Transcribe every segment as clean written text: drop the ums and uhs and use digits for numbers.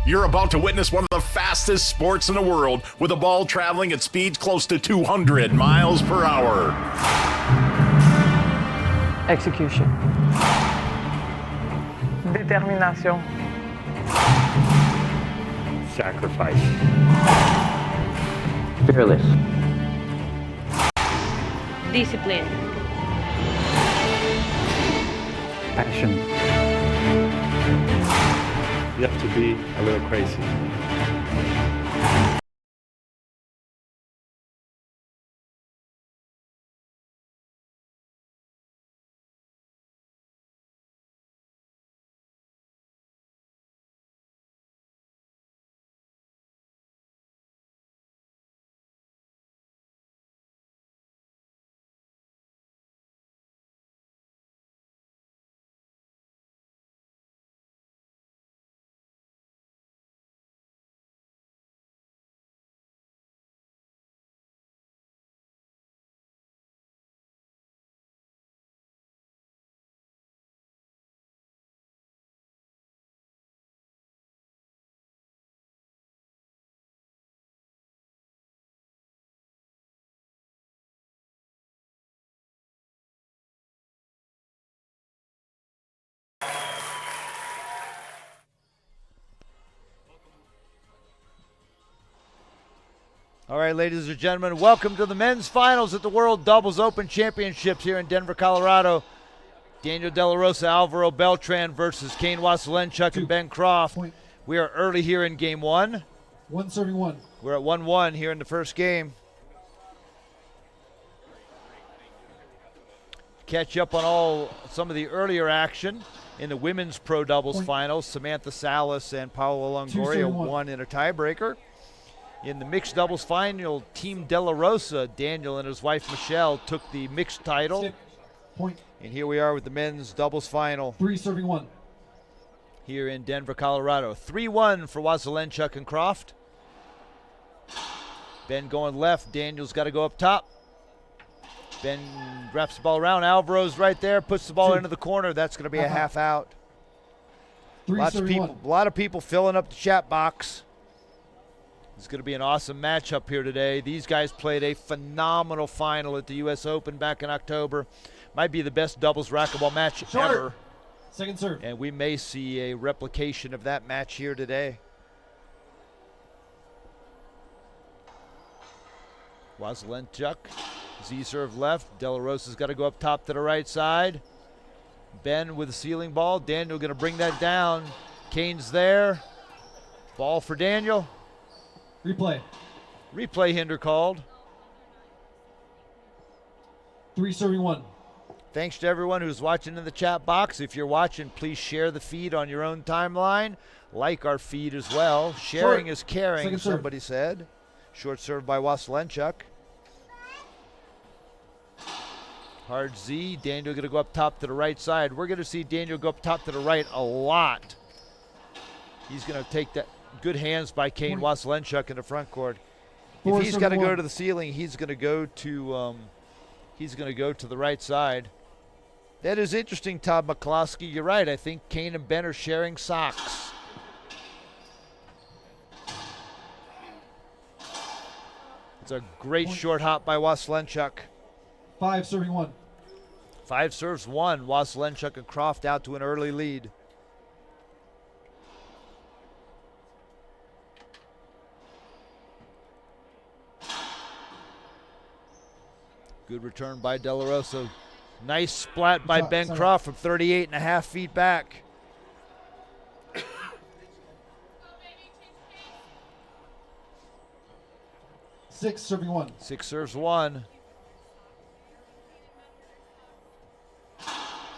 You're about to witness one of the fastest sports in the world, with a ball traveling at speeds close to 200 miles per hour. Execution. Determination. Sacrifice. Fearless. Discipline. Passion. You have to be a little crazy. All right, ladies and gentlemen, welcome to the men's finals at the World Doubles Open Championships here in Denver, Colorado. Daniel De La Rosa, Alvaro Beltran versus Kane Waselenchuk and Ben Croft. Point. We are early here in game one. 1-1. We're at 1-1 here in the first game. Catch up on some of the earlier action in the women's pro doubles Point. finals. Samantha Salas and Paola Longoria 2-1. won in a tiebreaker. In the mixed doubles final, Team De La Rosa, Daniel and his wife Michelle, took the mixed title. Stick. Point. And here we are with the men's doubles final 3-1. here in Denver, Colorado. 3-1 for Waselenchuk and Croft. Ben going left. Daniel's got to go up top. Ben wraps the ball around. Alvaro's right there, puts the ball 2. into the corner. That's going to be a half out. 3-1. A lot of people filling up the chat box. It's going to be an awesome matchup here today. These guys played a phenomenal final at the U.S. Open back in October. Might be the best doubles racquetball match Short. ever. Second serve. And we may see a replication of that match here today. Waselenchuk, Z serve left. De La Rosa's got to go up top to the right side. Ben with the ceiling ball. Daniel going to bring that down. Kane's there. Ball for Daniel. Replay. Replay hinder called. 3-1. Thanks to everyone who's watching in the chat box. If you're watching, please share the feed on your own timeline. Like our feed as well. Sharing is caring, Second serve. somebody said. Short serve by Waselenchuk. Hard Z. Daniel going to go up top to the right side. We're going to see Daniel go up top to the right a lot. He's going to take that. Good hands by Kane Waselenchuk in the front court. If he's got to go to the ceiling, he's going to go to the right side. That is interesting, Todd McCloskey. You're right. I think Kane and Ben are sharing socks. It's a great short hop by Waselenchuk. 5-1. 5 serves 1. Waselenchuk and Croft out to an early lead. Good return by De La Rosa. Nice splat by Ben Croft from 38.5 feet back. Six serving 1. 6 serves 1.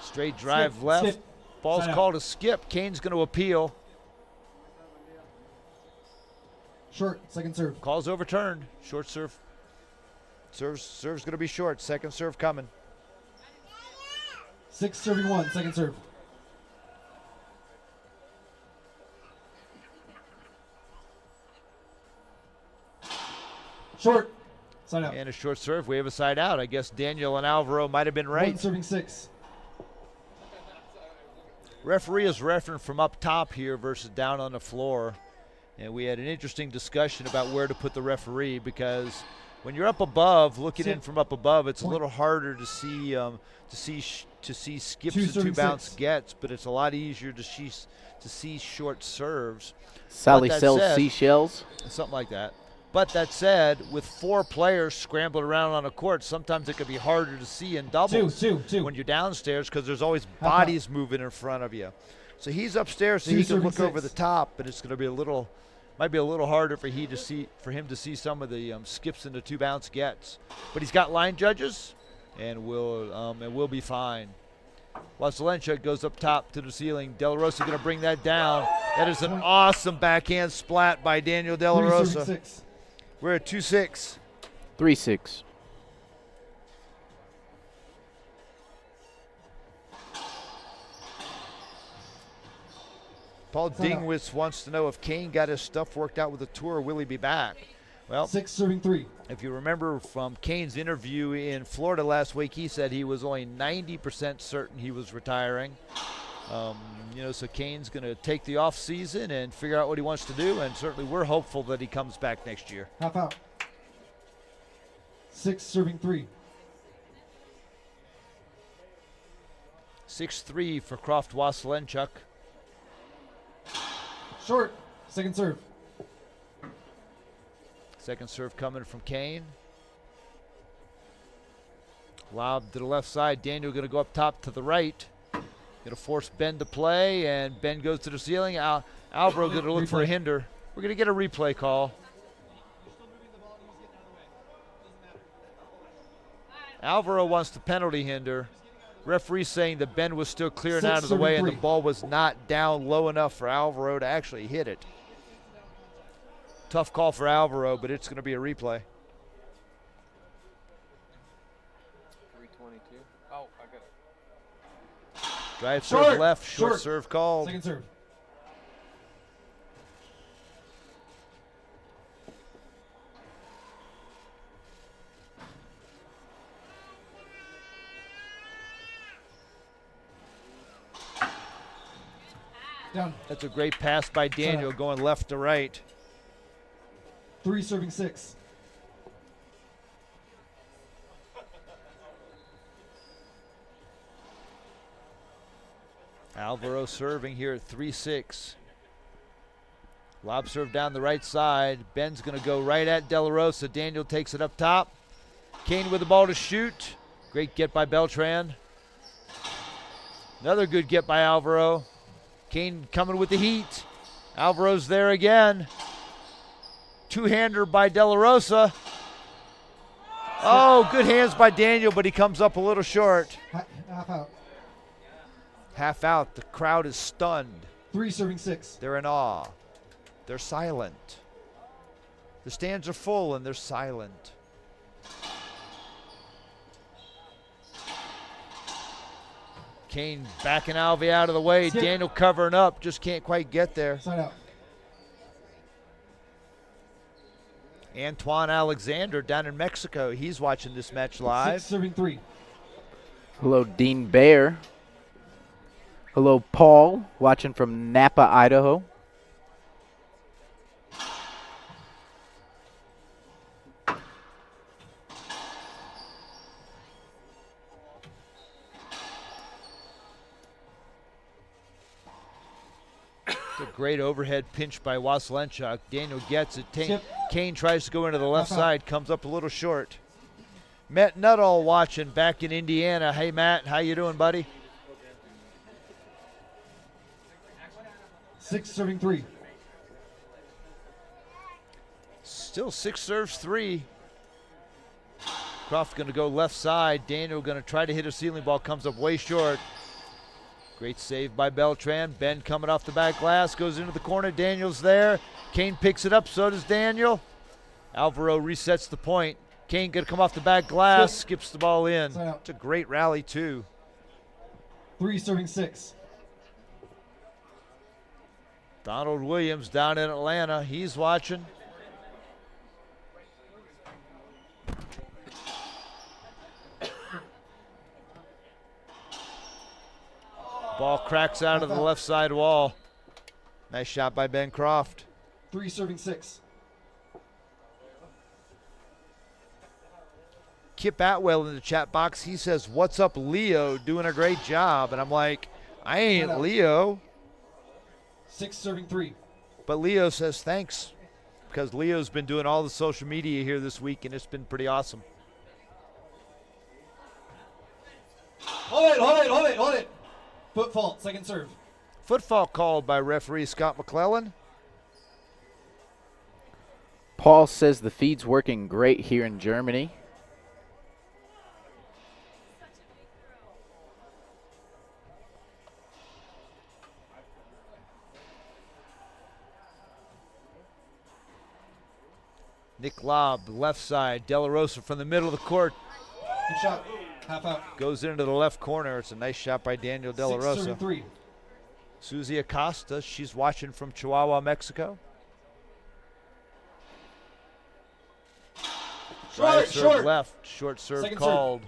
Straight drive left. Skip. Ball's Side called a skip. Kane's going to appeal. Short. Second serve. Call's overturned. Short serve. Serve's going to be short. Second serve coming. 6-1. Second serve. Short. Side out. And a short serve. We have a side out. I guess Daniel and Alvaro might have been right. 1 serving 6. Referee is referencing from up top here versus down on the floor. And we had an interesting discussion about where to put the referee, because when you're up above, looking in from up above, it's a little harder to see skips and two bounce gets, but it's a lot easier to see short serves. Sally sells seashells. Something like that. But that said, with 4 players scrambling around on a court, sometimes it can be harder to see in doubles Two. when you're downstairs, because there's always bodies moving in front of you. So he's upstairs, so he can look over the top, but it's going to be might be a little harder for him to see some of the skips and the two bounce gets. But he's got line judges, and we'll be fine. Waselenchuk goes up top to the ceiling. De La Rosa going to bring that down. That is an awesome backhand splat by Daniel De La Rosa. We're at 2-6. 3-6. Paul Dingwitz wants to know if Kane got his stuff worked out with the tour, will he be back? Well, 6 serving 3. If you remember from Kane's interview in Florida last week, he said he was only 90% certain he was retiring. So Kane's going to take the off season and figure out what he wants to do, and certainly we're hopeful that he comes back next year. Half out. 6 serving 3. 6-3 for Croft Waselenchuk. Short. Second serve. Second serve coming from Kane. Lob to the left side. Daniel going to go up top to the right. Going to force Ben to play, and Ben goes to the ceiling. Alvaro going to look for a hinder. We're going to get a replay call. Alvaro wants the penalty hinder. Referee saying that Ben was still clearing out of the way and the ball was not down low enough for Alvaro to actually hit it. Tough call for Alvaro, but it's going to be a replay. 322. Oh, I got it. Drive serve left, short serve called. Second serve. Down. That's a great pass by Daniel going left to right. 3 serving 6. Alvaro serving here at 3-6. Lob serve down the right side. Ben's going to go right at De La Rosa. Daniel takes it up top. Kane with the ball to shoot. Great get by Beltran. Another good get by Alvaro. Kane coming with the heat. Alvaro's there again. Two-hander by De La Rosa. Oh, good hands by Daniel, but he comes up a little short. Half out. Half out. The crowd is stunned. 3 serving 6. They're in awe. They're silent. The stands are full and they're silent. Kane backing Alvey out of the way. Skip. Daniel covering up, just can't quite get there. Side out. Antoine Alexander down in Mexico. He's watching this match live. 6 serving 3. Hello, Dean Baer. Hello, Paul, watching from Napa, Idaho. A great overhead pinch by Waselenchuk. Daniel gets it. Kane tries to go into the left side, comes up a little short. Matt Nuttall watching back in Indiana. Hey, Matt, how you doing, buddy? 6 serving 3. Still 6 serves 3. Croft going to go left side. Daniel going to try to hit a ceiling ball. Comes up way short. Great save by Beltran. Ben coming off the back glass. Goes into the corner. Daniel's there. Kane picks it up. So does Daniel. Alvaro resets the point. Kane going to come off the back glass. Skips the ball in. It's a great rally, too. 3 serving 6. Donald Williams down in Atlanta. He's watching. Ball cracks out of the left side wall. Nice shot by Ben Croft. 3 serving 6. Kip Atwell in the chat box, he says, "What's up, Leo? Doing a great job." And I'm like, I ain't Leo. 6 serving 3. But Leo says thanks, because Leo's been doing all the social media here this week, and it's been pretty awesome. Hold it. Foot fault, second serve. Foot fault called by referee Scott McClellan. Paul says the feed's working great here in Germany. Nick Lobb, left side. De La Rosa from the middle of the court. Good shot. Half out. Goes into the left corner. It's a nice shot by Daniel De La 6 Rosa. serving 3. Susie Acosta, she's watching from Chihuahua, Mexico. Drive serve left. Short serve Second called.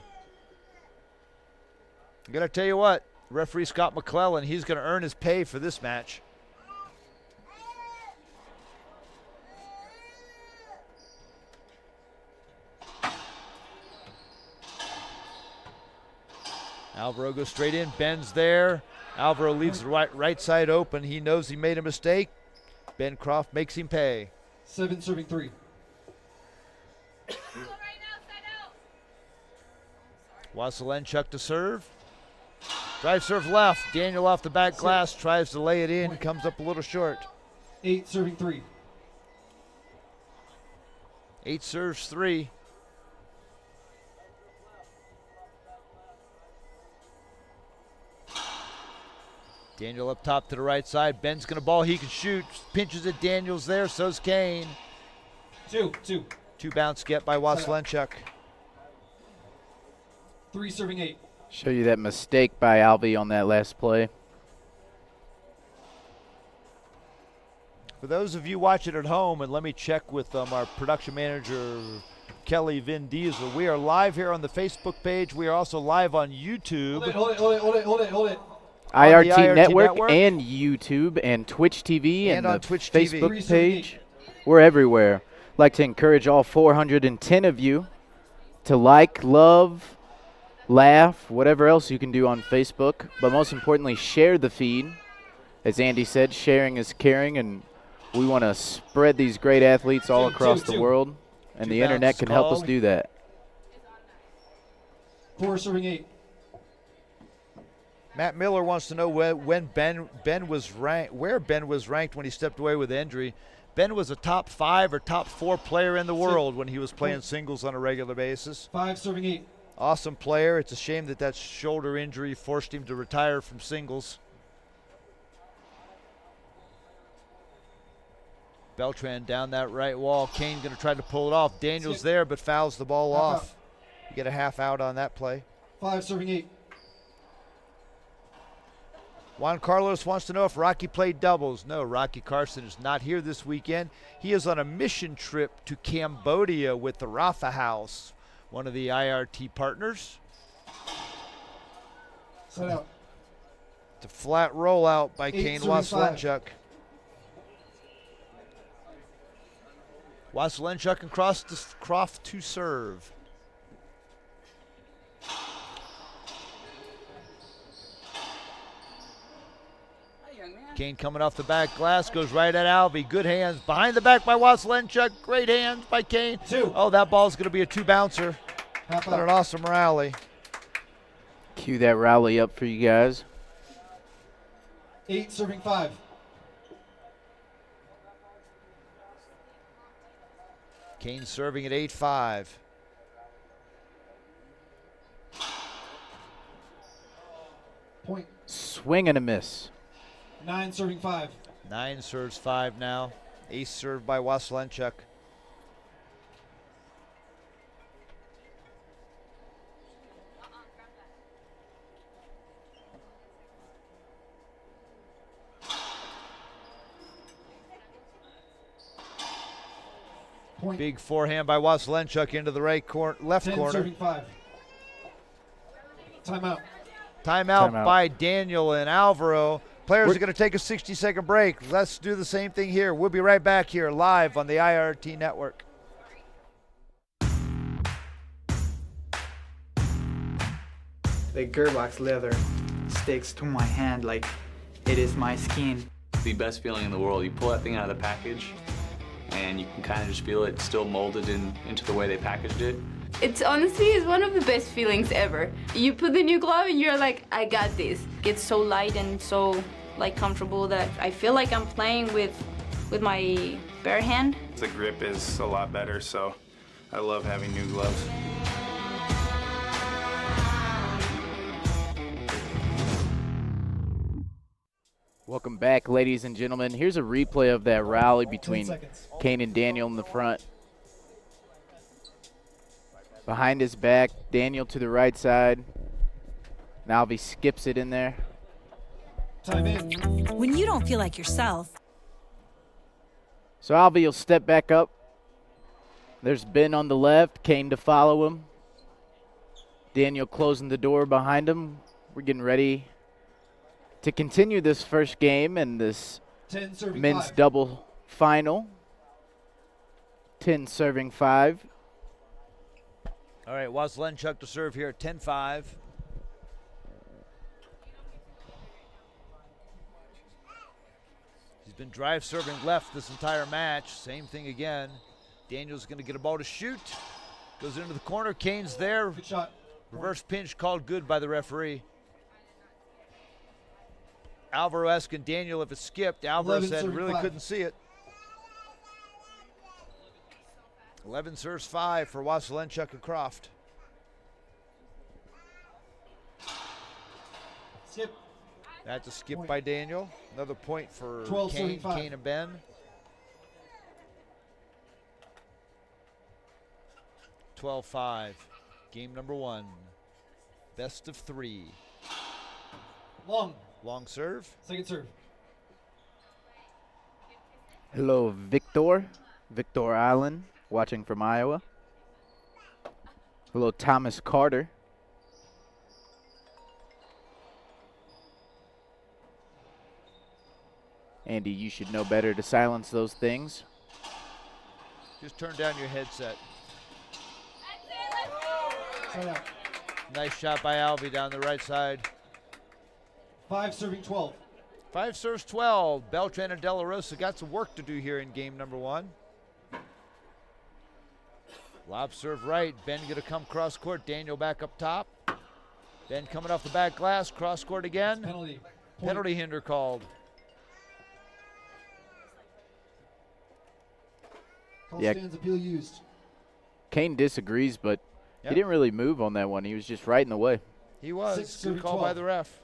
I'm going to tell you what. Referee Scott McClellan, he's going to earn his pay for this match. Alvaro goes straight in, bends there. Alvaro leaves the right side open. He knows he made a mistake. Ben Croft makes him pay. 7 serving 3. Waselenchuk to serve. Drive serve left. Daniel off the back glass, tries to lay it in, comes up a little short. 8 serving 3. 8 serves 3. Daniel up top to the right side. Ben's going to ball. He can shoot. Pinches it. Daniel's there. So's Kane. 2. 2 bounce get by Waselenchuk. 3 serving 8. Show you that mistake by Alvy on that last play. For those of you watching at home, and let me check with our production manager, Kelly Vin Diesel. We are live here on the Facebook page. We are also live on YouTube. Hold it. IRT Network and YouTube and Twitch TV and on the Twitch TV. Facebook page. We're everywhere. I'd like to encourage all 410 of you to like, love, laugh, whatever else you can do on Facebook. But most importantly, share the feed. As Andy said, sharing is caring, and we want to spread these great athletes all across the world. And the internet can help us do that. 4 serving 8. Matt Miller wants to know when Ben was ranked, where Ben was ranked when he stepped away with injury. Ben was a top 5 or top 4 player in the world when he was playing singles on a regular basis. 5 serving 8. Awesome player. It's a shame that shoulder injury forced him to retire from singles. Beltran down that right wall. Kane going to try to pull it off. Daniel's there, but fouls the ball off. You get a half out on that play. 5 serving 8. Juan Carlos wants to know if Rocky played doubles. No, Rocky Carson is not here this weekend. He is on a mission trip to Cambodia with the Rafa House, one of the IRT partners. Set out. It's a flat rollout by 8 Kane serving 5. Waselenchuk. Waselenchuk and Croft to serve. Kane coming off the back glass, goes right at Alvey. Good hands. Behind the back by Waselenchuk. Great hands by Kane. 2. Oh, that ball's going to be a 2-bouncer. Half What an out. awesome rally. Cue that rally up for you guys. 8 serving 5. Kane serving at 8-5. Point. Swing and a miss. 9 serving 5. 9 serves 5 now. Ace served by Waselenchuk. Point. Big forehand by Waselenchuk into the left 10 corner. serving 5. Timeout. Timeout by Daniel and Alvaro. Players are going to take a 60-second break. Let's do the same thing here. We'll be right back here live on the IRT network. The gearbox leather sticks to my hand like it is my skin. The best feeling in the world. You pull that thing out of the package and you can kind of just feel it still molded into the way they packaged it. It's honestly is one of the best feelings ever. You put the new glove and you're like, I got this. It's so light and so like comfortable that I feel like I'm playing with my bare hand. The grip is a lot better, so I love having new gloves. Welcome back, ladies and gentlemen. Here's a replay of that rally between Kane and Daniel in the front. Behind his back, Daniel to the right side. Alvy skips it in there. Time in. When you don't feel like yourself. So Alvy will step back up. There's Ben on the left, Kane to follow him. Daniel closing the door behind him. We're getting ready to continue this first game in this 10 serving men's 5. double final. 10 serving 5. All right, Waselenchuk to serve here at 10-5. He's been drive serving left this entire match. Same thing again. Daniel's going to get a ball to shoot. Goes into the corner. Kane's there. Good shot. Reverse pinch called good by the referee. Alvaro asking Daniel if it skipped. Alvaro 11 said serving really 5. couldn't see it. 11 serves 5 for Waselenchuk and Croft. Skip. That's a skip Point. by Daniel. Another point for 12 Kane, serving 5. Kane and Ben. 12-5. Game number 1. Best of 3. Long. Long serve. Second serve. Hello, Victor Allen, watching from Iowa. Hello, Thomas Carter. Andy, you should know better to silence those things. Just turn down your headset. Side out. Nice shot by Alvy down the right side. 5 serving 12. 5 serves 12. Beltran and Rosa got some work to do here in game number 1. Lob serve right. Ben going to come cross court. Daniel back up top. Ben coming off the back glass. Cross court again. Penalty. Penalty hinder called. Call Yeah. stands appeal used. Kane disagrees, but Yep. he didn't really move on that one. He was just right in the way. He was. 6 Good serving call by 12. the ref.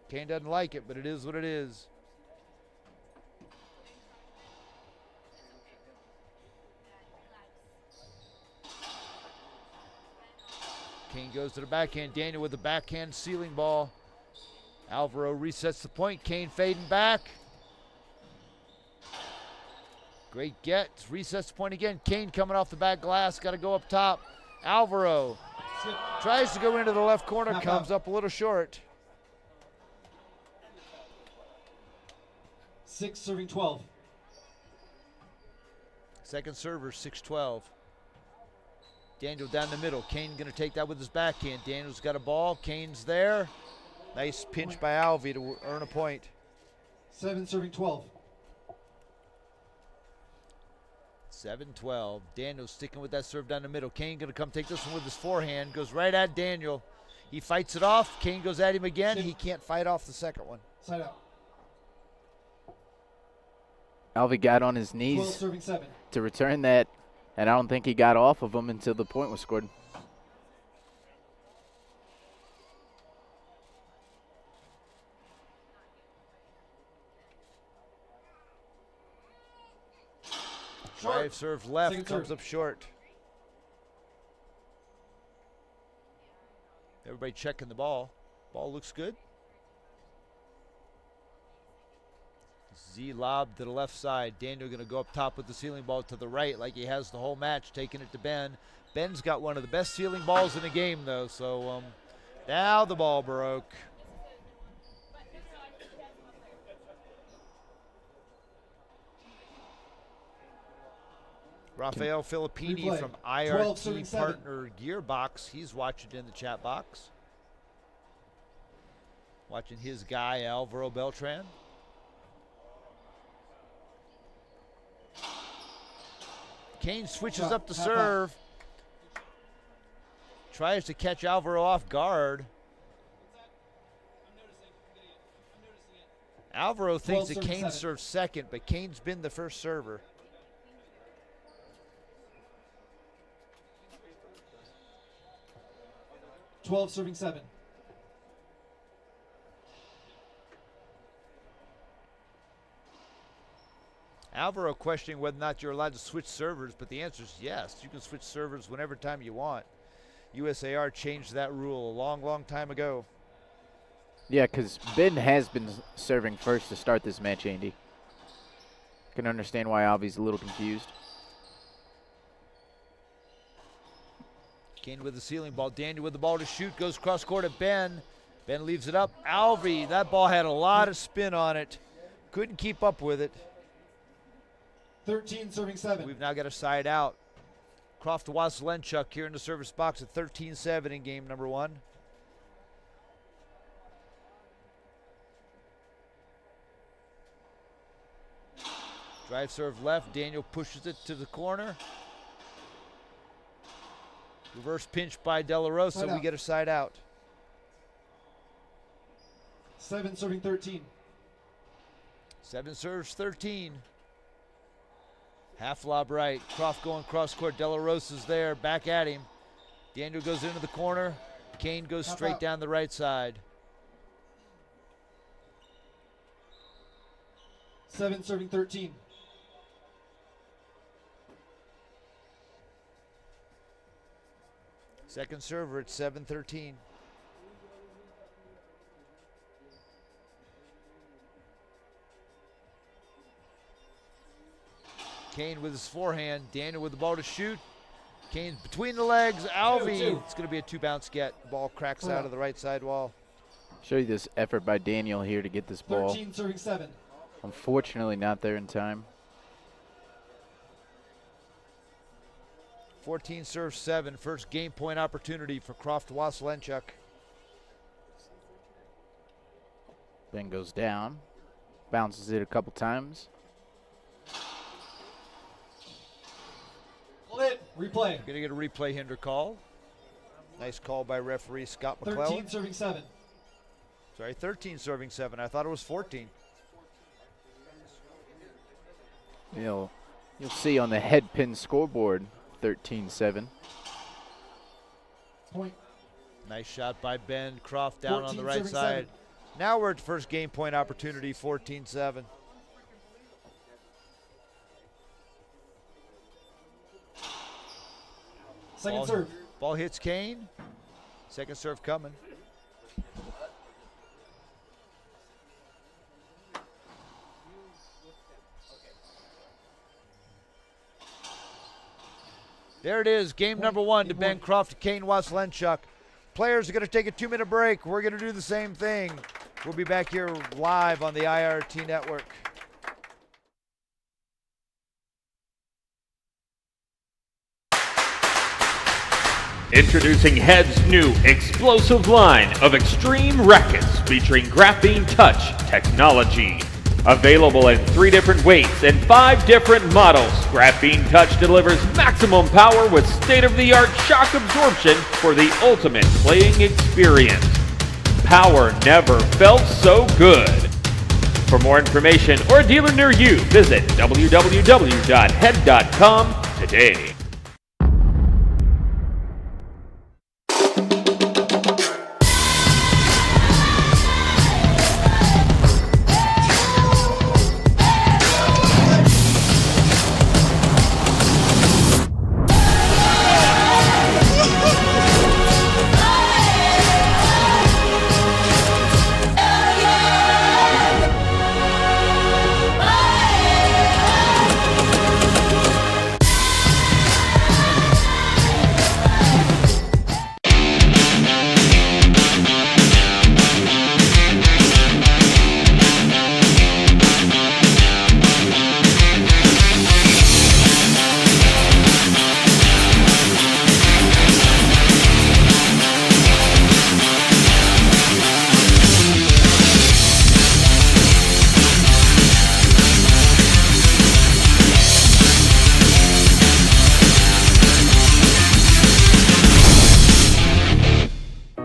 Kane doesn't like it, but it is what it is. Kane goes to the backhand. Daniel with the backhand ceiling ball. Alvaro resets the point. Kane fading back. Great get. Resets the point again. Kane coming off the back glass. Got to go up top. Alvaro Skip. tries to go into the left corner. Half Comes out. up a little short. 6 serving 12. Second server, 6-12. Daniel down the middle. Kane going to take that with his backhand. Daniel's got a ball. Kane's there. Nice pinch by Alvy to earn a point. 7 serving 12. 7-12. Daniel sticking with that serve down the middle. Kane going to come take this one with his forehand. Goes right at Daniel. He fights it off. Kane goes at him again. He can't fight off the second one. Side out. Alvy got on his 12 knees serving 7. to return that, and I don't think he got off of him until the point was scored. Short. Drive serve left. Second Comes serve. up short. Everybody checking the ball. Ball looks good. Z lob to the left side. Daniel going to go up top with the ceiling ball to the right like he has the whole match, taking it to Ben. Ben's got one of the best ceiling balls in the game, though, so now the ball broke. Rafael Filippini Replay. from 12, IRT serving 7. Partner Gearbox. He's watching in the chat box. Watching his guy, Alvaro Beltran. Kane switches up the serve. Tries to catch Alvaro off guard. Alvaro thinks that Kane serves second, but Kane's been the first server. Serving 7. Alvaro questioning whether or not you're allowed to switch servers, but the answer is yes. You can switch servers whenever time you want. USAR changed that rule a long, long time ago. Yeah, because Ben has been serving first to start this match, Andy. Can understand why Alvy's a little confused. Kane with the ceiling ball. Daniel with the ball to shoot. Goes cross court at Ben. Ben leaves it up. Alvy, that ball had a lot of spin on it. Couldn't keep up with it. 13 serving 7. We've now got a side out. Croft Waselenchuk here in the service box at 13-7 in game number 1. Drive serve left. Daniel pushes it to the corner. Reverse pinch by De La Rosa. We get a side out. 7 serving 13. 7 serves 13. Half lob right. Croft going cross court. De La Rosa's there. Back at him. Daniel goes into the corner. Kane goes straight down the right side. 7 serving 13. Second server at 7-13. Kane with his forehand. Daniel with the ball to shoot. Kane between the legs. Alvy. It's going to be a 2-bounce get. Ball cracks out of the right side wall. Show you this effort by Daniel here to get this ball. 13 serving 7. Unfortunately, not there in time. 14 serves 7. First game point opportunity for Croft Waselenchuk. Ben goes down. Bounces it a couple times. Replay. Going to get a replay hinder call. Nice call by referee Scott McClellan. 13 serving 7. Sorry, 13 serving 7. I thought it was 14. You'll see on the head pin scoreboard, 13-7. Point. Nice shot by Ben. Croft down on the right 14, side. Now we're at first game point opportunity, 14-7. Second serve. Ball hits Kane. Second serve coming. There it is, game number 1 to Ben Croft to Kane Waselenchuk. Players are going to take a 2-minute break. We're going to do the same thing. We'll be back here live on the IRT network. Introducing Head's new explosive line of extreme rackets featuring graphene touch technology. Available in 3 different weights and 5 different models, Graphene Touch delivers maximum power with state-of-the-art shock absorption for the ultimate playing experience. Power never felt so good. For more information or a dealer near you, visit www.head.com today.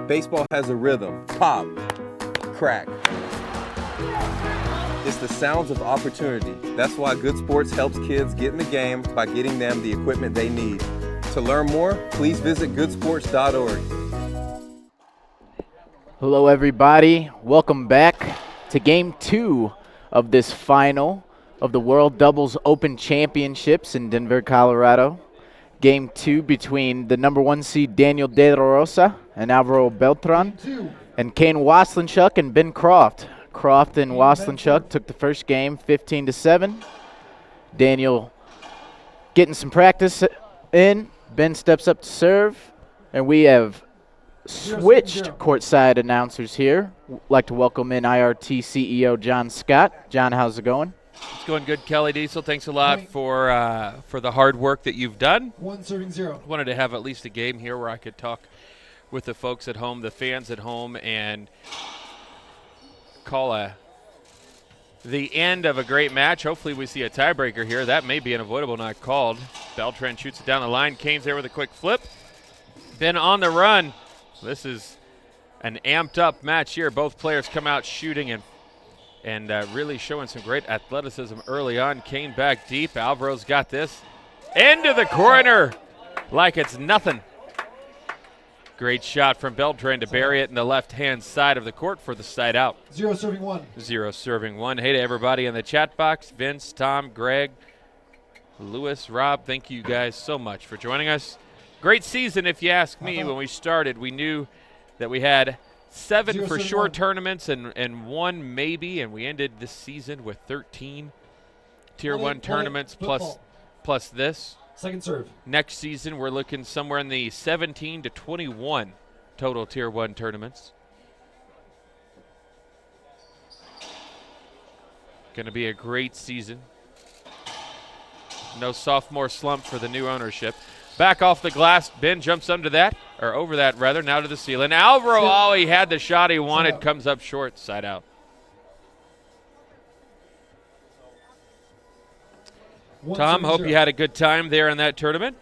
Baseball has a rhythm. Pop, crack. It's the sounds of opportunity. That's why Good Sports helps kids get in the game by getting them the equipment they need. To learn more, please visit goodsports.org. Hello, everybody. Welcome back to Game 2 of this final of the World Doubles Open Championships in Denver, Colorado. Game 2 between the number 1 seed Daniel De La Rosa and Alvaro Beltran, and Kane Waselenchuk and Ben Croft. Croft and Waselenchuk took the first game 15-7. Daniel getting some practice in. Ben steps up to serve, and we have switched courtside announcers here. Like to welcome in IRT CEO John Scott. John, how's it going? It's going good, Kelly Diesel. Thanks a lot for the hard work that you've done. 1-0. Wanted to have at least a game here where I could talk with the folks at home, the fans at home, and call the end of a great match. Hopefully we see a tiebreaker here. That may be unavoidable, not called. Beltran shoots it down the line. Kane's there with a quick flip. Ben on the run. This is an amped-up match here. Both players come out shooting and really showing some great athleticism early on. Kane back deep. Alvaro's got this. Into the corner like it's nothing. Great shot from Beltran to bury it in the left-hand side of the court for the side out. 0 serving 1. 0 serving 1. Hey to everybody in the chat box. Vince, Tom, Greg, Lewis, Rob, thank you guys so much for joining us. Great season, if you ask me. When we started, we knew that we had 7 for sure tournaments and 1 maybe, and we ended this season with 13 Tier 1 tournaments plus this. Second serve. Next season, we're looking somewhere in the 17 to 21 total Tier 1 tournaments. Going to be a great season. No sophomore slump for the new ownership. Back off the glass. Ben jumps under that, or over that rather, now to the ceiling. Alvaro, he had the shot he wanted, comes up short, side out. Tom, hope you had a good time there in that tournament.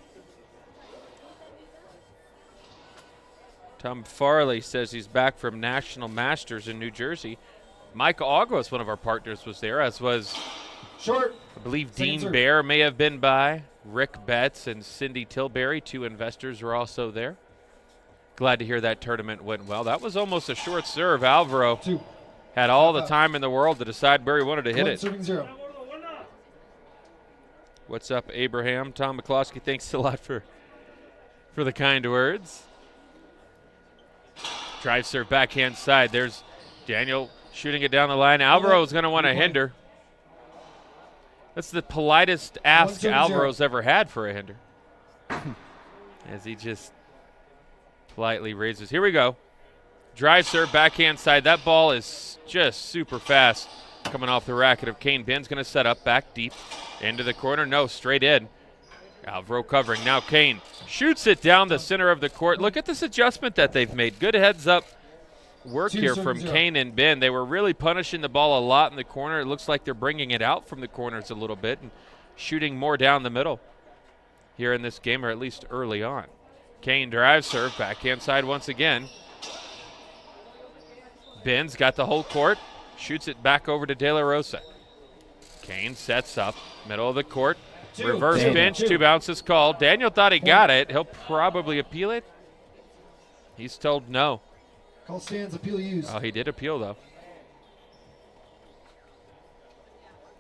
Tom Farley says he's back from National Masters in New Jersey. Mike August, one of our partners, was there, as was, I believe, Dean Bear may have been by. Rick Betts and Cindy Tilbury, 2 investors, were also there. Glad to hear that tournament went well. That was almost a short serve. Alvaro had all the time in the world to decide where he wanted to hit it. 0. What's up, Abraham? Tom McCloskey, thanks a lot for the kind words. Drive serve backhand side. There's Daniel shooting it down the line. Alvaro is going to want to hinder. That's the politest ask Alvaro's ever had for a hinder. As he just politely raises. Here we go. Drive serve, backhand side. That ball is just super fast coming off the racket of Kane. Ben's going to set up back deep into the corner. No, straight in. Alvaro covering. Now Kane shoots it down the center of the court. Look at this adjustment that they've made. Good heads up work here from Kane and Ben. They were really punishing the ball a lot in the corner. It looks like they're bringing it out from the corners a little bit and shooting more down the middle here in this game, or at least early on. Kane drives serve, backhand side once again. Ben's got the whole court, shoots it back over to De La Rosa. Kane sets up, middle of the court, reverse bench, 2 bounces called. Daniel thought he got it. He'll probably appeal it. He's told no. Call stands, appeal used. Oh, he did appeal, though.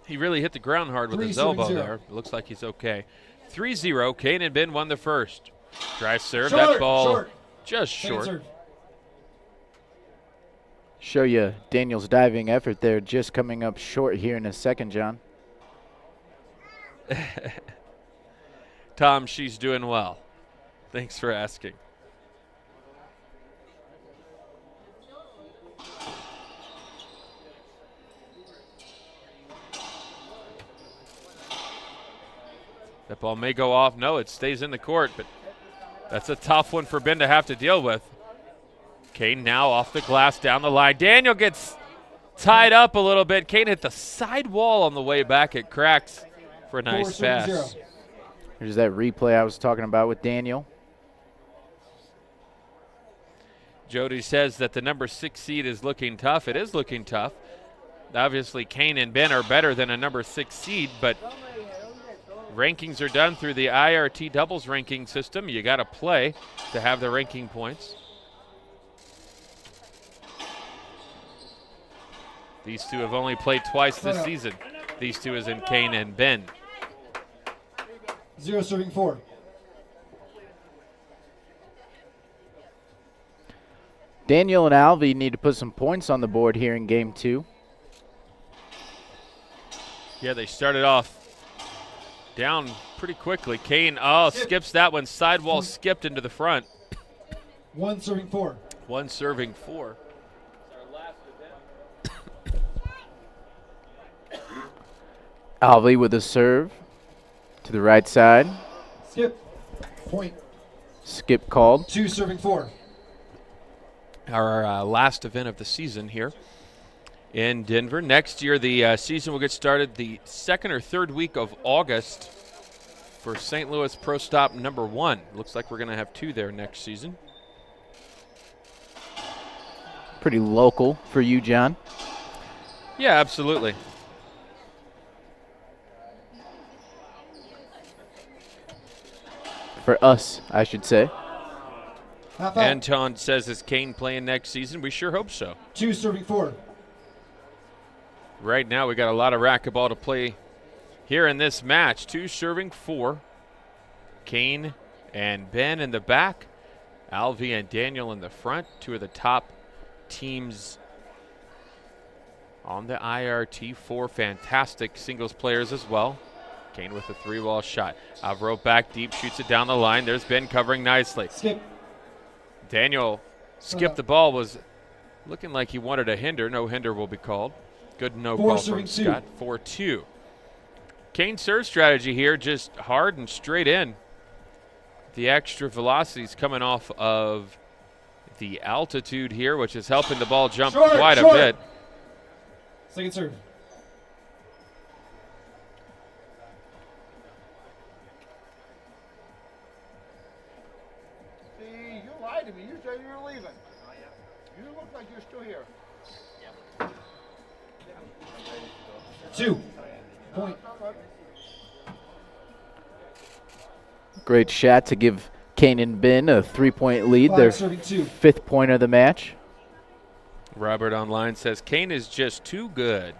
He really hit the ground hard with his elbow there. It looks like he's okay. 3-0. Kane and Ben won the first. Drive serve. That ball just short. Show you Daniel's diving effort there, just coming up short here in a second, John. Tom, she's doing well. Thanks for asking. That ball may go off. No, it stays in the court, but that's a tough one for Ben to have to deal with. Kane now off the glass down the line. Daniel gets tied up a little bit. Kane hit the side wall on the way back. It cracks for a nice pass. Here's that replay I was talking about with Daniel. Jody says that the number 6 seed is looking tough. It is looking tough. Obviously, Kane and Ben are better than a number 6 seed, but rankings are done through the IRT doubles ranking system. You got to play to have the ranking points. These two have only played twice this season. These two is in Kane and Ben. 0 serving 4. Daniel and Alvy need to put some points on the board here in game 2. Yeah, they started off down pretty quickly. Kane, skips that one. Sidewall skipped into the front. 1 serving 4. 1 serving 4. Alvy with a serve to the right side. Skip. Point. Skip called. 2 serving 4. Our last event of the season here in Denver. Next year, the season will get started the 2nd or 3rd week of August for St. Louis Pro Stop number 1. Looks like we're going to have 2 there next season. Pretty local for you, John. Yeah, absolutely. For us, I should say. Anton says, is Kane playing next season? We sure hope so. 2 serving 4. Right now, we got a lot of racquetball to play here in this match. 2 serving 4. Kane and Ben in the back. Alvy and Daniel in the front. 2 of the top teams on the IRT. 4 fantastic singles players as well. Kane with a 3-wall shot. Alvaro back deep, shoots it down the line. There's Ben covering nicely. Skip. Daniel skipped the ball, was looking like he wanted a hinder. No hinder will be called. Good no call from Scott. 4-2. Kane's serve strategy here, just hard and straight in. The extra velocity's coming off of the altitude here, which is helping the ball jump quite a bit. Second serve. You lied to me. You said you were leaving. You look like you're still here. 2. Point. Great shot to give Kane and Ben a 3-point lead. 5 Their serving 2. 5th point of the match. Robert online says Kane is just too good.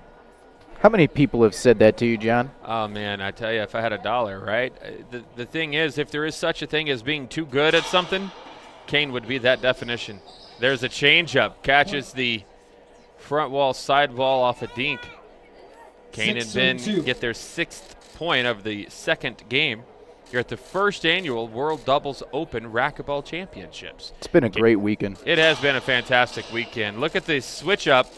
How many people have said that to you, John? Oh, man, I tell you, if I had $1, right? The thing is, if there is such a thing as being too good at something, Kane would be that definition. There's a changeup. Catches the front wall, side wall off a dink. Kane and Ben get their 6th point of the 2nd game. You're at the first annual World Doubles Open Racquetball Championships. It's been a great weekend. It has been a fantastic weekend. Look at the switch up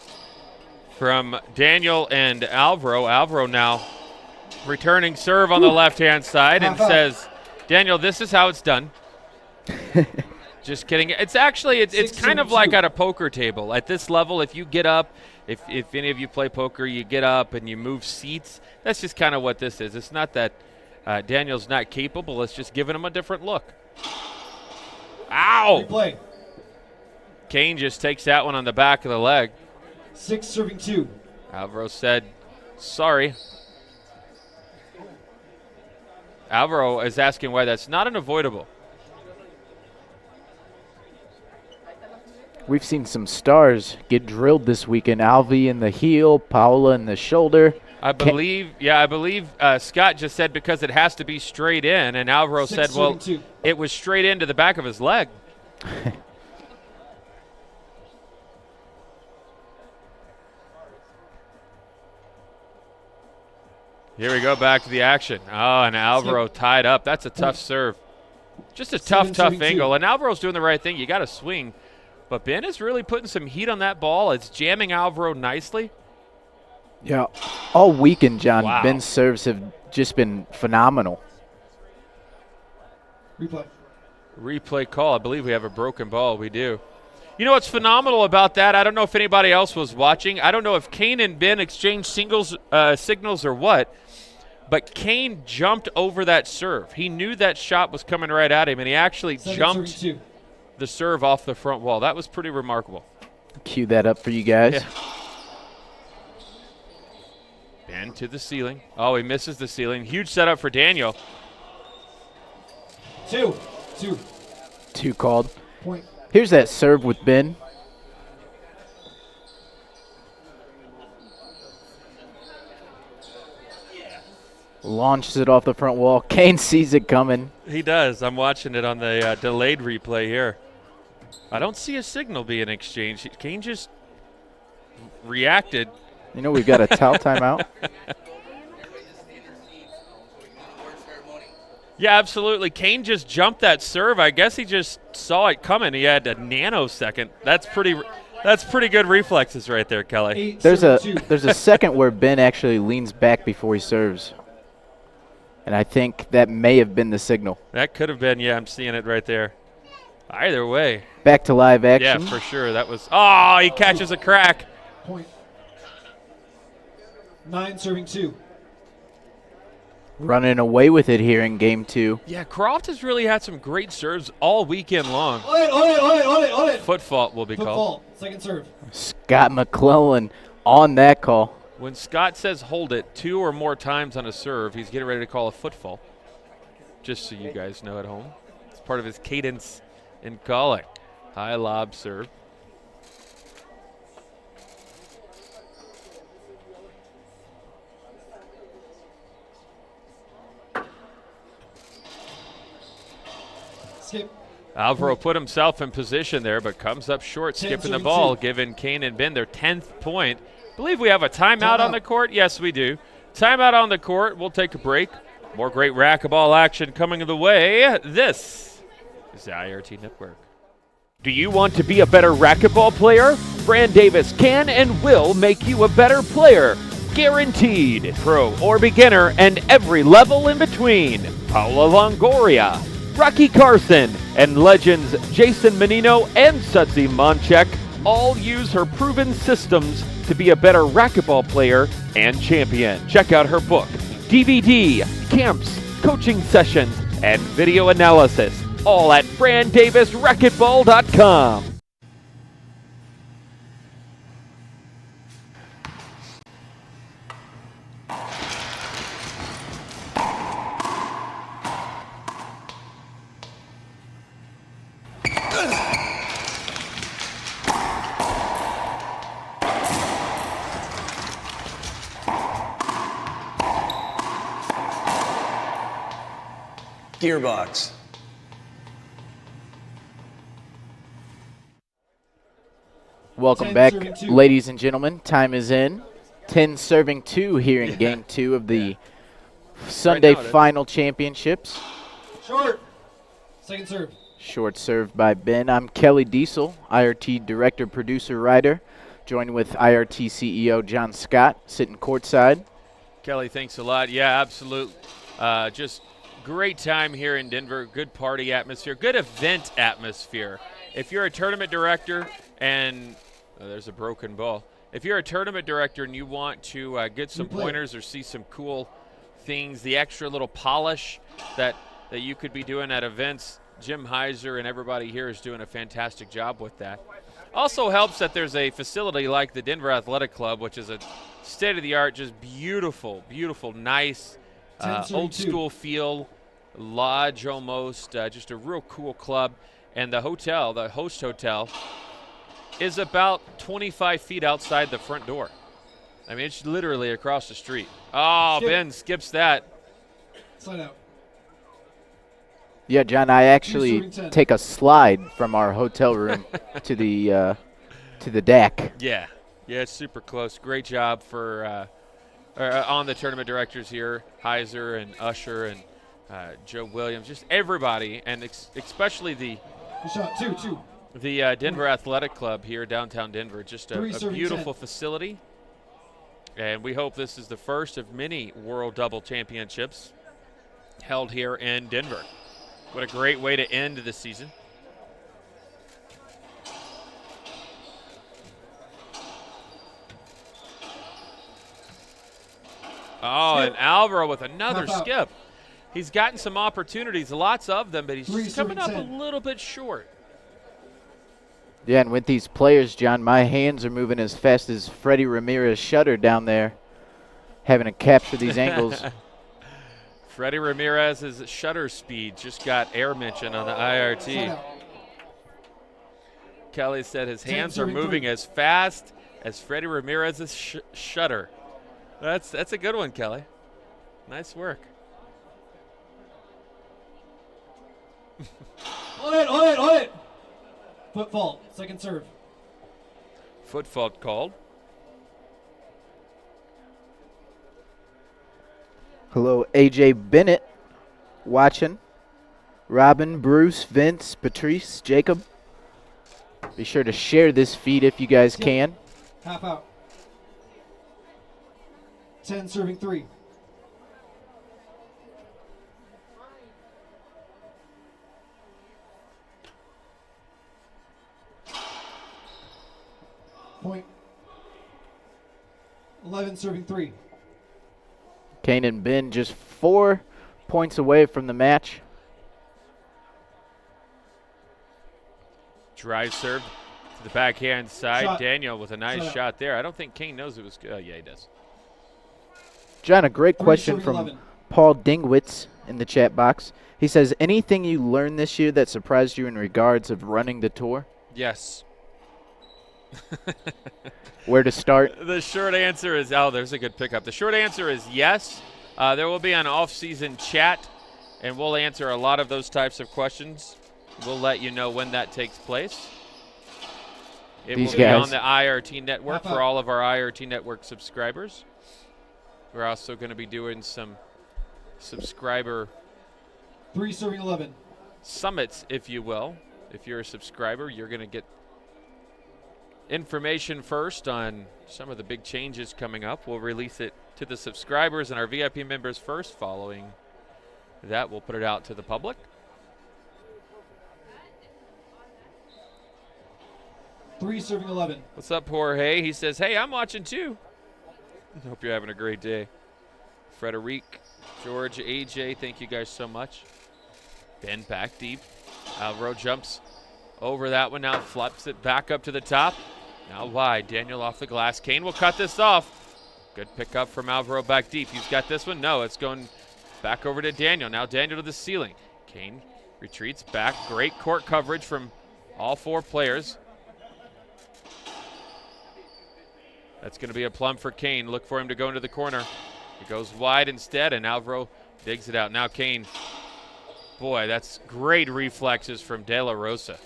from Daniel and Alvaro. Alvaro now returning serve on the left-hand side and says, Daniel, this is how it's done. Just kidding. It's actually, it's kind of like at a poker table. At this level, if you get up, if any of you play poker, you get up and you move seats. That's just kind of what this is. It's not that Daniel's not capable. It's just giving him a different look. Ow! Replay. Kane just takes that one on the back of the leg. 6 serving 2. Alvaro said, sorry. Alvaro is asking why that's not an avoidable. We've seen some stars get drilled this weekend. Alvy in the heel, Paula in the shoulder. I believe Scott just said because it has to be straight in, and Alvaro said, well, it was straight into the back of his leg. Here we go, back to the action. Oh, and Alvaro tied up. That's a tough serve. Just a tough angle. And Alvaro's doing the right thing. You got to swing. But Ben is really putting some heat on that ball. It's jamming Alvaro nicely. Yeah, all weekend, John, Wow. Ben's serves have just been phenomenal. Replay call. I believe we have a broken ball. We do. You know what's phenomenal about that? I don't know if anybody else was watching. I don't know if Kane and Ben exchanged signals or what, but Kane jumped over that serve. He knew that shot was coming right at him, and he actually jumped the serve off the front wall. That was pretty remarkable. Cue that up for you guys. Yeah. Ben to the ceiling. Oh, he misses the ceiling. Huge setup for Daniel. 2 called. Point. Here's that serve with Ben. Launches it off the front wall. Kane sees it coming. He does. I'm watching it on the delayed replay here. I don't see a signal being exchanged. Kane just reacted. You know, we've got a timeout. Yeah, absolutely. Kane just jumped that serve. I guess he just saw it coming. He had a nanosecond. That's pretty good reflexes right there, Kelly. There's a second where Ben actually leans back before he serves. And I think that may have been the signal. That could have been, yeah, I'm seeing it right there. Either way. Back to live action. Yeah, for sure. That was, oh, he catches a crack. Point. 9 serving 2. Running away with it here in game 2. Yeah, Croft has really had some great serves all weekend long. On it. Foot fault will be Foot called. fault. Second serve. Scott McClellan on that call. When Scott says hold it 2 or more times on a serve, he's getting ready to call a foot fault. Just so you guys know at home. It's part of his cadence in calling. High lob serve. Skip. Alvaro put himself in position there, but comes up short, skipping the ball, giving Kane and Ben their 10th point. I believe we have a timeout on the court. Yes, we do. Timeout on the court. We'll take a break. More great racquetball action coming the way. This is the IRT Network. Do you want to be a better racquetball player? Fran Davis can and will make you a better player. Guaranteed. Pro or beginner and every level in between. Paula Longoria, Rocky Carson, and legends Jason Menino and Sudsy Monchek all use her proven systems to be a better racquetball player and champion. Check out her book, DVD, camps, coaching sessions, and video analysis, all at FranDavisRacquetball.com. Gearbox. Welcome back, ladies and gentlemen. Time is in. 10 serving 2 here in game 2 of the Sunday final championships. Short. Second serve. Short serve by Ben. I'm Kelly Diesel, IRT director, producer, writer, joined with IRT CEO John Scott, sitting courtside. Kelly, thanks a lot. Yeah, absolute. Just great time here in Denver. Good party atmosphere. Good event atmosphere. If you're a tournament director and there's a broken ball. If you're a tournament director and you want to get some pointers or see some cool things, the extra little polish that you could be doing at events, Jim Heiser and everybody here is doing a fantastic job with that. Also helps that there's a facility like the Denver Athletic Club, which is a state-of-the-art, just beautiful, beautiful, nice, old school feel, lodge almost, just a real cool club. And the hotel, the host hotel, is about 25 feet outside the front door. I mean, it's literally across the street. Oh, Skip. Ben skips that. Slide out. Yeah, John, I actually take a slide from our hotel room to the deck. Yeah, it's super close. Great job for on the tournament directors here, Heiser and Usher and Joe Williams, just everybody, and especially the Denver Athletic Club here, downtown Denver. Just a beautiful facility, and we hope this is the first of many World Double Championships held here in Denver. What a great way to end the season. Oh, and Alvaro with another skip. He's gotten some opportunities, lots of them, but he's just coming up a little bit short. Yeah, and with these players, John, my hands are moving as fast as Freddie Ramirez shutter down there, having to capture these angles. Freddie Ramirez's shutter speed just got air mention on the IRT. Kelly said his hands are moving as fast as Freddie Ramirez's shutter. That's a good one, Kelly. Nice work. On it. Foot fault. Second serve. Foot fault called. Hello, AJ Bennett watching. Robin, Bruce, Vince, Patrice, Jacob. Be sure to share this feed if you guys can. Half out. 10 serving 3. Point. 11 serving 3. Kane and Ben just 4 points away from the match. Drive serve to the backhand side. Shot. Daniel with a nice shot there. I don't think Kane knows it was good. Yeah, he does. John, a great 3 question serving from 11. Paul Dingwitz in the chat box. He says, anything you learned this year that surprised you in regards of running the tour? Yes. Where to start? The short answer is, oh, there's a good pickup. The short answer is yes. There will be an off-season chat, and we'll answer a lot of those types of questions. We'll let you know when that takes place. It will be on the IRT network for all of our IRT network subscribers. We're also going to be doing some subscriber 3 serving 11. summits, if you will. If you're a subscriber, you're going to get information first on some of the big changes coming up. We'll release it to the subscribers and our VIP members first. Following that, we'll put it out to the public. Three serving 11. What's up, Jorge? He says, hey, I'm watching too. Hope you're having a great day. Frederic, George, AJ, thank you guys so much. Ben back deep. Alvaro jumps over that one, now flips it back up to the top. Now wide, Daniel off the glass. Kane will cut this off. Good pickup from Alvaro back deep. He's got this one. No, it's going back over to Daniel. Now Daniel to the ceiling. Kane retreats back. Great court coverage from all 4 players. That's going to be a plum for Kane. Look for him to go into the corner. It goes wide instead, and Alvaro digs it out. Now Kane. Boy, that's great reflexes from De La Rosa.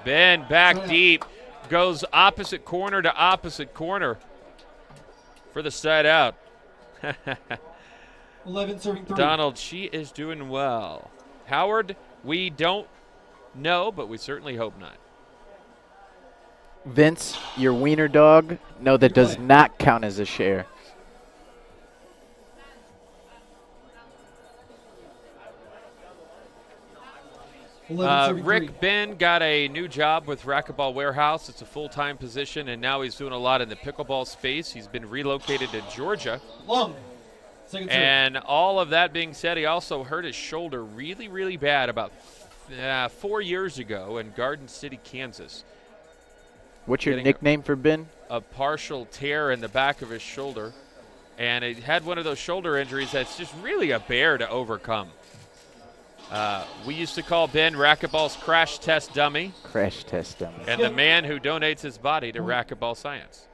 Ben back deep. Goes opposite corner to opposite corner for the side out. 11 serving 3. Donald, she is doing well. Howard, we don't know, but we certainly hope not. Vince, your wiener dog? No, that does not count as a share. Rick Ben got a new job with Racquetball Warehouse. It's a full-time position, and now he's doing a lot in the pickleball space. He's been relocated to Georgia. Long. Second serve. And all of that being said, he also hurt his shoulder really, really bad about 4 years ago in Garden City, Kansas. What's your nickname for Ben? A partial tear in the back of his shoulder. And he had one of those shoulder injuries that's just really a bear to overcome. We used to call Ben Racquetball's crash test dummy. Crash test dummy. And the man who donates his body to Racquetball Science.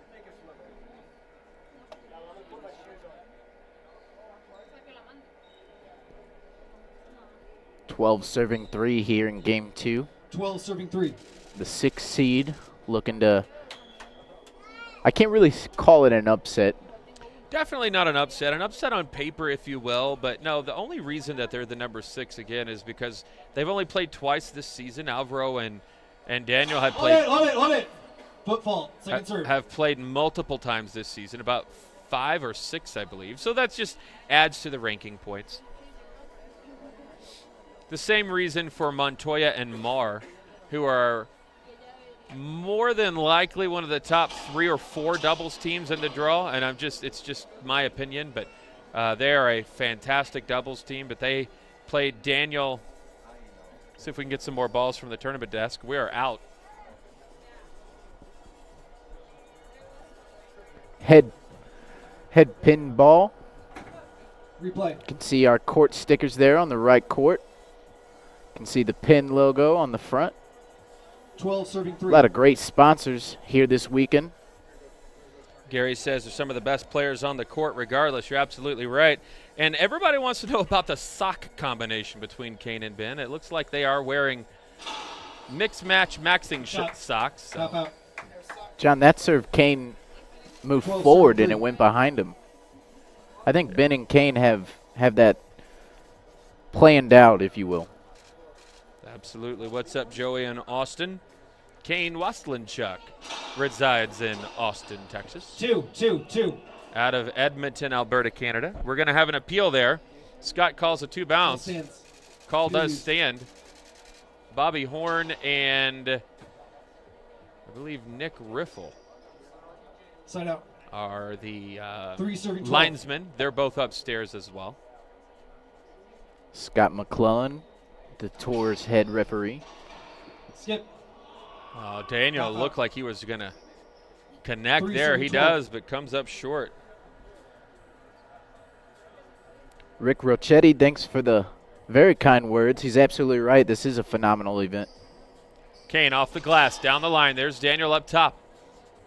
$12 serving 3 here in game 2. 12 serving 3. The 6th seed looking to, I can't really call it an upset. Definitely not an upset on paper, if you will. But no, the only reason that they're the number 6 again is because they've only played twice this season. Alvaro and Daniel have played. On it. Foot fault. Second serve. Have played multiple times this season, about 5 or 6, I believe. So that just adds to the ranking points. The same reason for Montoya and Marr, who are more than likely one of the top 3 or 4 doubles teams in the draw, and it's just my opinion, but they are a fantastic doubles team. But they played Daniel See if we can get some more balls from the tournament desk. We are out. Head pin ball. Replay. You can see our court stickers there on the right court. You can see the pin logo on the front. 12 serving A 3. lot of great sponsors here this weekend. Gary says they're some of the best players on the court regardless. You're absolutely right. And everybody wants to know about the sock combination between Kane and Ben. It looks like they are wearing mix match maxing socks. So. John, that serve Kane moved forward and it went behind him. I think Ben and Kane have that planned out, if you will. Absolutely. What's up, Joey in Austin? Kane Waselenchuk resides in Austin, Texas. 2. Out of Edmonton, Alberta, Canada. We're going to have an appeal there. Scott calls a 2 bounce. Call does stand. Bobby Horn and I believe Nick Riffle Side out. are the 3 serving 12. linesmen. They're both upstairs as well. Scott McClellan, the tour's head referee. Skip. Daniel looked like he was going to connect 3 there. serving He 12. does, but comes up short. Rick Rochetti, thanks for the very kind words. He's absolutely right. This is a phenomenal event. Kane off the glass, down the line. There's Daniel up top.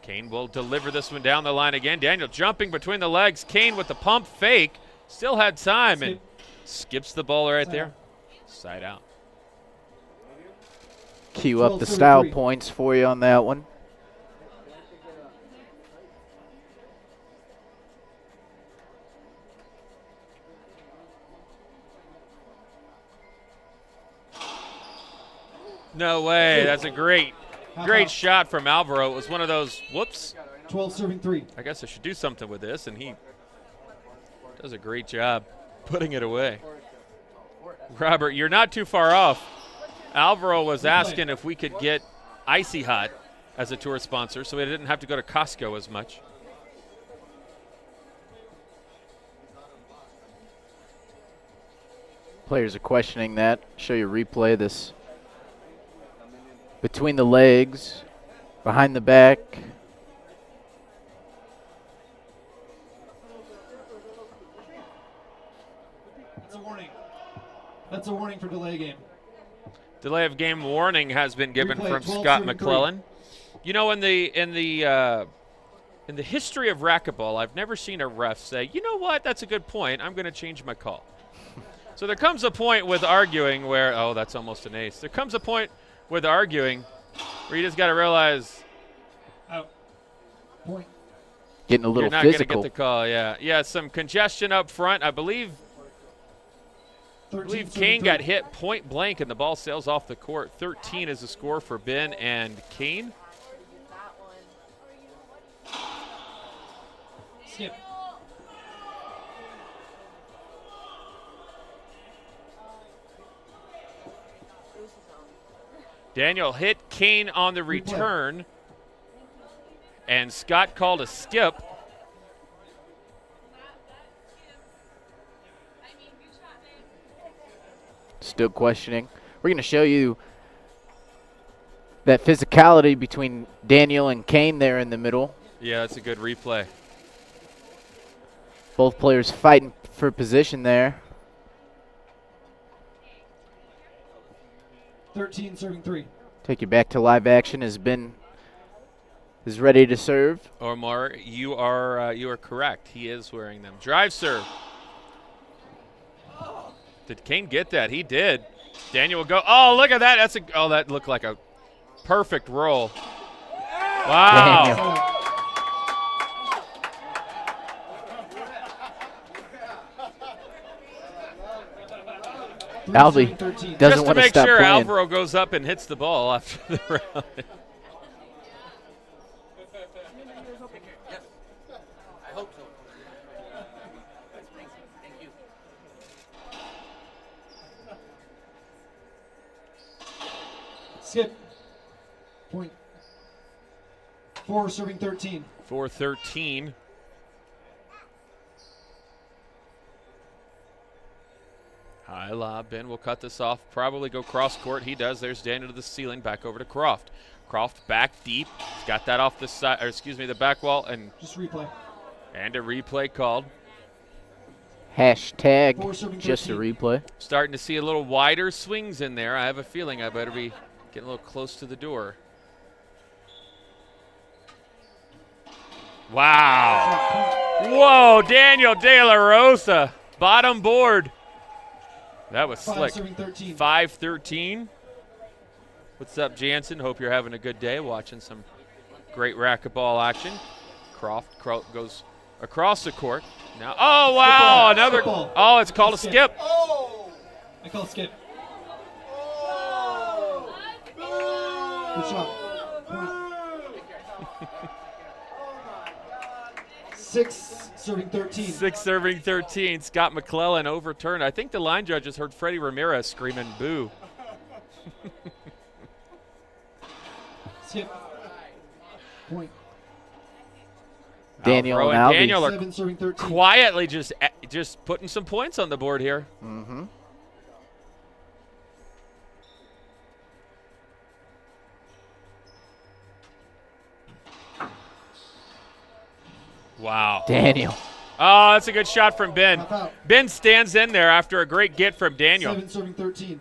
Kane will deliver this one down the line again. Daniel jumping between the legs. Kane with the pump fake. Still had time and skips the ball right there. Side out. Cue up the style points for you on that one. No way. That's a great shot from Alvaro. It was one of those, whoops. 12 serving 3. I guess I should do something with this, and he does a great job putting it away. Robert, you're not too far off. Alvaro was asking if we could get Icy Hot as a tour sponsor so we didn't have to go to Costco as much. Players are questioning that. Show you a replay of this. Between the legs, behind the back. That's a warning. That's a warning for delay game. Delay of game warning has been given Replay, from 12 Scott serving McClellan. You know, in the history of racquetball, I've never seen a ref say, "You know what? That's a good point. I'm going to change my call." So there comes a point with arguing where, oh, that's almost an ace. There comes a point with arguing where you just got to realize, out. Point. Getting a little you're not physical. going to get the call. Yeah, some congestion up front. I believe Kane got hit point blank and the ball sails off the court. 13 is the score for Ben and Kane. Skip. Daniel hit Kane on the return, and Scott called a skip. Still questioning. We're going to show you that physicality between Daniel and Kane there in the middle. Yeah, that's a good replay. Both players fighting for position there. 13 serving 3. Take you back to live action as Ben is ready to serve. Omar, you are correct. He is wearing them. Drive serve. Did Kane get that? He did. Daniel will go. Oh, look at that. That looked like a perfect roll. Wow. Daniel. Alvy doesn't Just to want to make stop sure playing. Alvaro goes up and hits the ball after the round. Skip. Point. 4 serving 13. 4-13. High lob. Ben will cut this off. Probably go cross court. He does. There's Daniel to the ceiling. Back over to Croft. Croft back deep. He's got that off the side, or excuse me, the back wall. And Just replay. And a replay called. Hashtag just a replay. Starting to see a little wider swings in there. I have a feeling I better be getting a little close to the door. Wow. Whoa, Daniel De La Rosa. Bottom board. That was slick. 5-13. What's up, Jansen? Hope you're having a good day watching some great racquetball action. Croft goes across the court. Now, oh, wow, another. Oh, it's called a skip. I call skip. Good shot. 6 serving 13. 6 serving 13. Scott McClellan overturned. I think the line judges heard Freddie Ramirez screaming boo. Skip. Point. Daniel and Alvaro Daniel Seven serving 13. are quietly just putting some points on the board here. Mm-hmm. Wow. Daniel. Oh, that's a good shot from Ben. Ben stands in there after a great get from Daniel. 7 serving 13.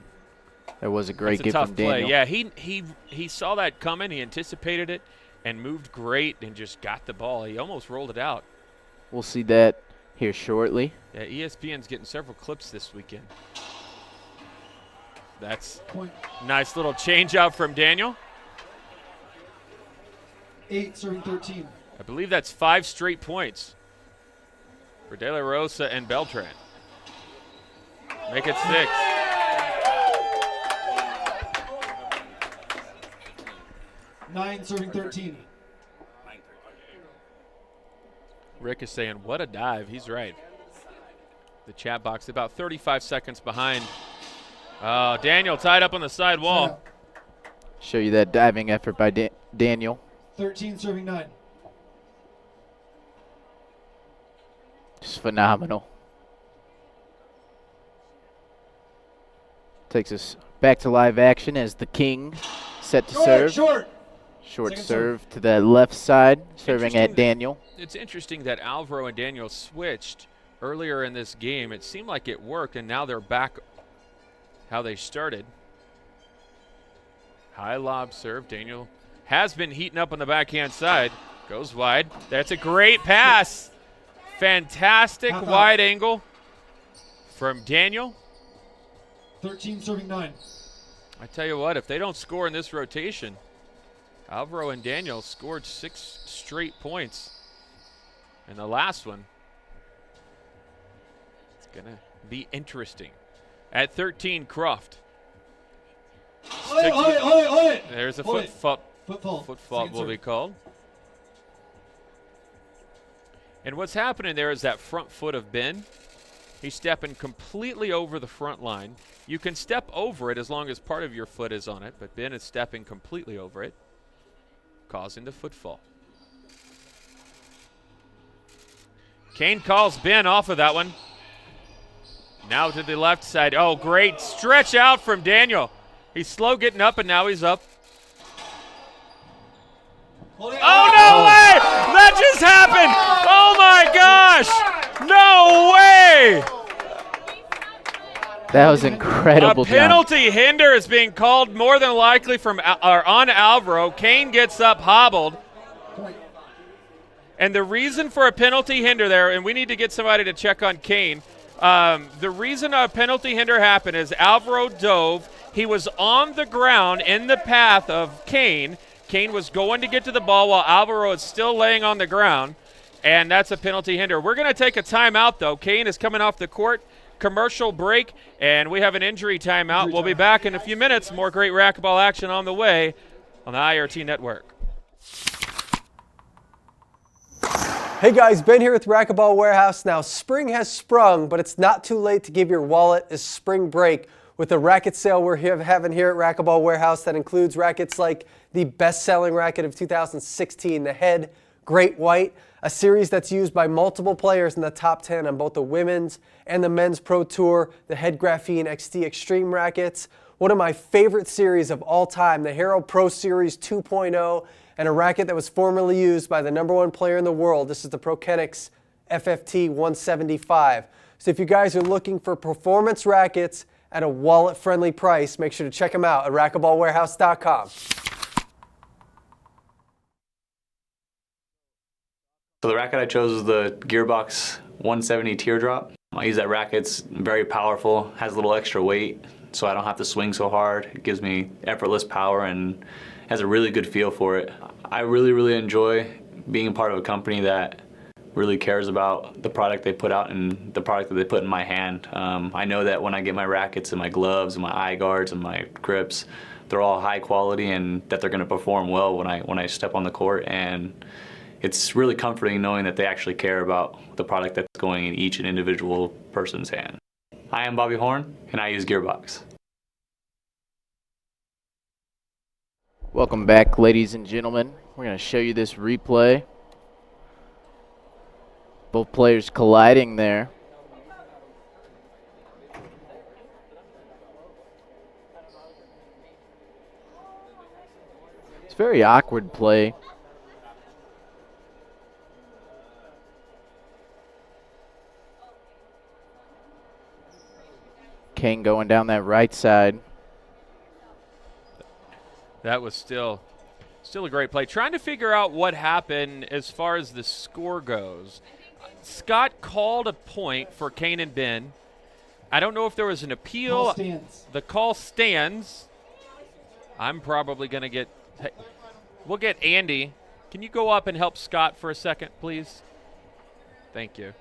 That was a great That's a get tough from play. Daniel. Yeah, he saw that coming. He anticipated it and moved great and just got the ball. He almost rolled it out. We'll see that here shortly. Yeah, ESPN's getting several clips this weekend. That's nice little change out from Daniel. 8 serving 13. I believe that's 5 straight points for De La Rosa and Beltran. Make it 6. Nine serving 13. Rick is saying, what a dive. He's right. The chat box about 35 seconds behind. Daniel tied up on the side wall. Show you that diving effort by Daniel. 13 serving 9. Just phenomenal. Takes us back to live action as the King set to serve. Short serve to the left side, serving at Daniel. It's interesting that Alvaro and Daniel switched earlier in this game. It seemed like it worked, and now they're back how they started. High lob serve. Daniel has been heating up on the backhand side. Goes wide. That's a great pass. Fantastic wide angle from Daniel. 13 serving 9. I tell you what, if they don't score in this rotation, Alvaro and Daniel scored 6 straight points. And the last one, it's going to be interesting. At 13, Croft. There's a foot fault will be called. And what's happening there is that front foot of Ben. He's stepping completely over the front line. You can step over it as long as part of your foot is on it, but Ben is stepping completely over it, causing the foot fall. Kane calls Ben off of that one. Now to the left side. Oh, great stretch out from Daniel. He's slow getting up, and now he's up. Oh, no way! That just happened! Oh, my gosh! No way! That was incredible. A penalty hinder is being called more than likely from on Alvaro. Kane gets up hobbled. And the reason for a penalty hinder there, and we need to get somebody to check on Kane, the reason a penalty hinder happened is Alvaro dove. He was on the ground in the path of Kane. Kane was going to get to the ball while Alvaro is still laying on the ground, and that's a penalty hinder. We're going to take a timeout, though. Kane is coming off the court. Commercial break, and we have an injury timeout. We'll be back in a few minutes. More great racquetball action on the way on the IRT Network. Hey guys, Ben here with Racquetball Warehouse. Now, spring has sprung, but it's not too late to give your wallet a spring break with a racket sale we're having here at Racquetball Warehouse that includes rackets like the best-selling racket of 2016, the Head Great White, a series that's used by multiple players in the top 10 on both the women's and the men's Pro Tour, the Head Graphene XT Extreme rackets. One of my favorite series of all time, the Hero Pro Series 2.0, and a racket that was formerly used by the #1 player in the world. This is the Prokinetics FFT 175. So if you guys are looking for performance rackets at a wallet-friendly price, make sure to check them out at racquetballwarehouse.com. So the racket I chose is the Gearbox 170 Teardrop. I use that racket. It's very powerful, has a little extra weight, so I don't have to swing so hard. It gives me effortless power and has a really good feel for it. I really enjoy being a part of a company that really cares about the product they put out and the product that they put in my hand. I know that when I get my rackets and my gloves and my eye guards and my grips, they're all high quality and that they're going to perform well when I step on the court. And it's really comforting knowing that they actually care about the product that's going in each and individual person's hand. I am Bobby Horn, and I use Gearbox. Welcome back, ladies and gentlemen. We're going to show you this replay. Both players colliding there. It's very awkward play. Kane going down that right side. That was still a great play. Trying to figure out what happened as far as the score goes. Scott called a point for Kane and Ben. I don't know if there was an appeal. Call stands. The call stands. I'm probably going to get – we'll get Andy. Can you go up and help Scott for a second, please? Thank you.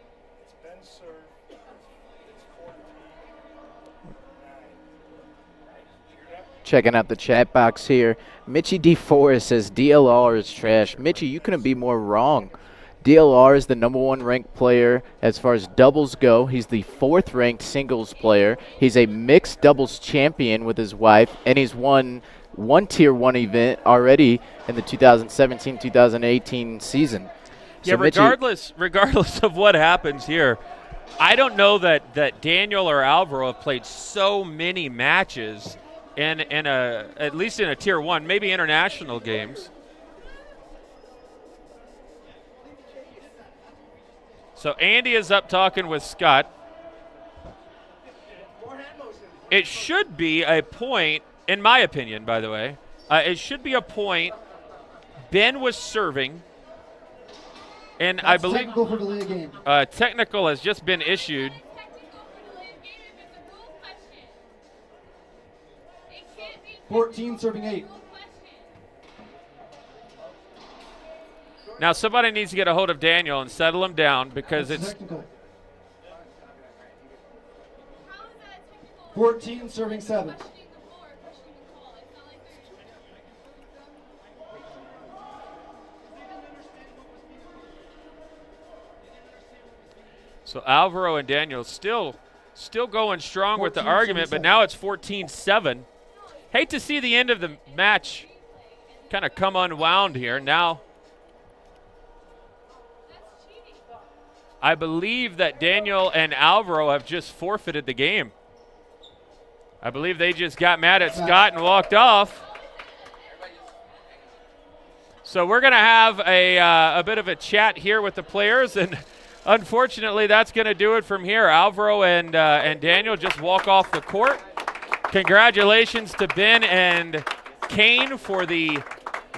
Checking out the chat box here. Mitchie D. Forrest says DLR is trash. Mitchie, you couldn't be more wrong. DLR is the #1 ranked player as far as doubles go. He's the 4th ranked singles player. He's a mixed doubles champion with his wife, and he's won one Tier 1 event already in the 2017-2018 season. Yeah, So regardless of what happens here, I don't know that Daniel or Alvaro have played so many matches in at least in a Tier 1, maybe international games. So Andy is up talking with Scott. It should be a point, in my opinion, by the way. It should be a point. Ben was serving. And That's I believe technical for delay of game. Technical has just been issued. $14 serving 8. Now somebody needs to get a hold of Daniel and settle him down because That's it's technical. 14 serving 7. so Alvaro and Daniel still going strong with the argument, but now it's 14-7. Hate to see the end of the match kind of come unwound here. Now I believe that Daniel and Alvaro have just forfeited the game. I believe they just got mad at Scott and walked off. So we're going to have a bit of a chat here with the players, and unfortunately that's going to do it from here. Alvaro and Daniel just walk off the court. Congratulations to Ben and Kane for the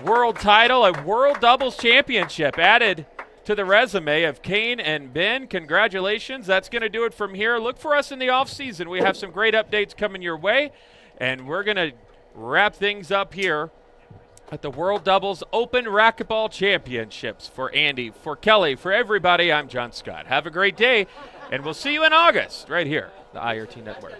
world title, a world doubles championship added to the resume of Kane and Ben. Congratulations. That's going to do it from here. Look for us in the offseason. We have some great updates coming your way, and we're going to wrap things up here at the World Doubles Open Racquetball Championships. For Andy, for Kelly, for everybody, I'm John Scott. Have a great day, and we'll see you in August right here, the IRT Network.